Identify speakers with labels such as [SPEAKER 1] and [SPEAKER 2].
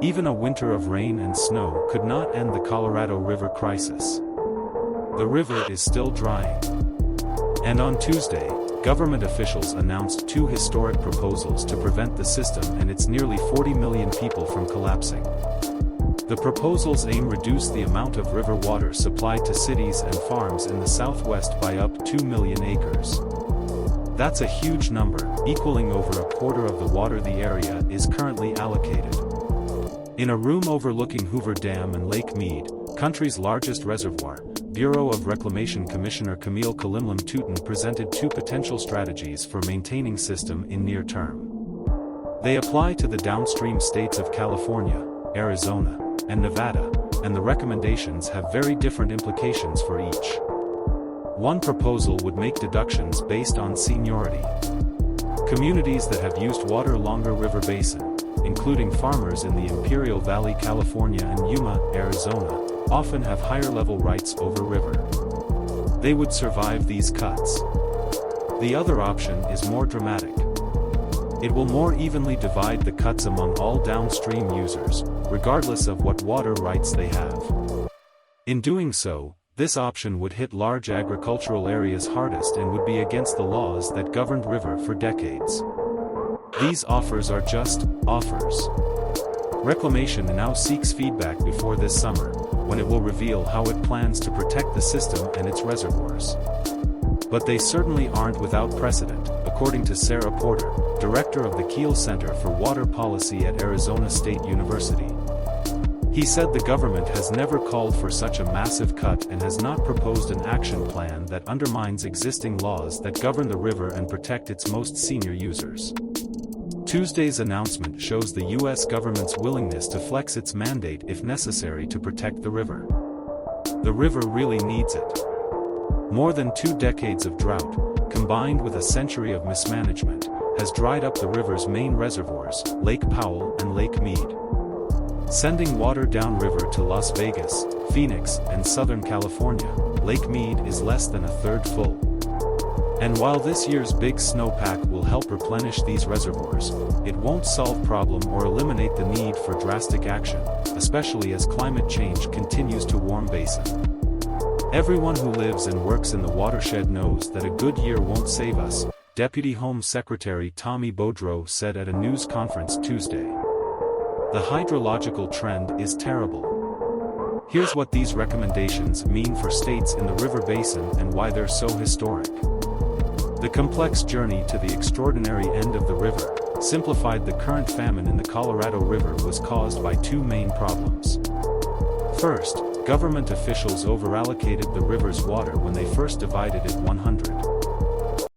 [SPEAKER 1] Even a winter of rain and snow could not end the Colorado River crisis. The river is still drying. And on Tuesday, government officials announced two historic proposals to prevent the system and its nearly 40 million people from collapsing. The proposals aim to reduce the amount of river water supplied to cities and farms in the southwest by up 2 million acres. That's a huge number, equaling over a quarter of the water the area is currently allocated. In a room overlooking Hoover Dam and Lake Mead, country's largest reservoir, Bureau of Reclamation Commissioner Camille Touton presented two potential strategies for maintaining system in near term. They apply to the downstream states of California, Arizona, and Nevada, and the recommendations have very different implications for each. One proposal would make deductions based on seniority. Communities that have used water along a river basin, including farmers in the Imperial Valley, California and Yuma, Arizona, often have higher level rights over river. They would survive these cuts. The other option is more dramatic. It will more evenly divide the cuts among all downstream users, regardless of what water rights they have. In doing so, this option would hit large agricultural areas hardest and would be against the laws that governed river for decades. These offers are just offers. Reclamation now seeks feedback before this summer, when it will reveal how it plans to protect the system and its reservoirs. But they certainly aren't without precedent, according to Sarah Porter, director of the Kyl Center for Water Policy at Arizona State University. He said the government has never called for such a massive cut and has not proposed an action plan that undermines existing laws that govern the river and protect its most senior users. Tuesday's announcement shows the U.S. government's willingness to flex its mandate if necessary to protect the river. The river really needs it. More than 2 decades of drought, combined with a century of mismanagement, has dried up the river's main reservoirs, Lake Powell and Lake Mead. Sending water downriver to Las Vegas, Phoenix, and Southern California, Lake Mead is less than a third full. And while this year's big snowpack will help replenish these reservoirs, it won't solve problem or eliminate the need for drastic action, especially as climate change continues to warm basin. Everyone who lives and works in the watershed knows that a good year won't save us, Deputy Home Secretary Tommy Beaudreau said at a news conference Tuesday. The hydrological trend is terrible. Here's what these recommendations mean for states in the river basin and why they're so historic. The complex journey to the extraordinary end of the river, simplified. The current famine in the Colorado River was caused by two main problems. First, government officials overallocated the river's water when they first divided it 100.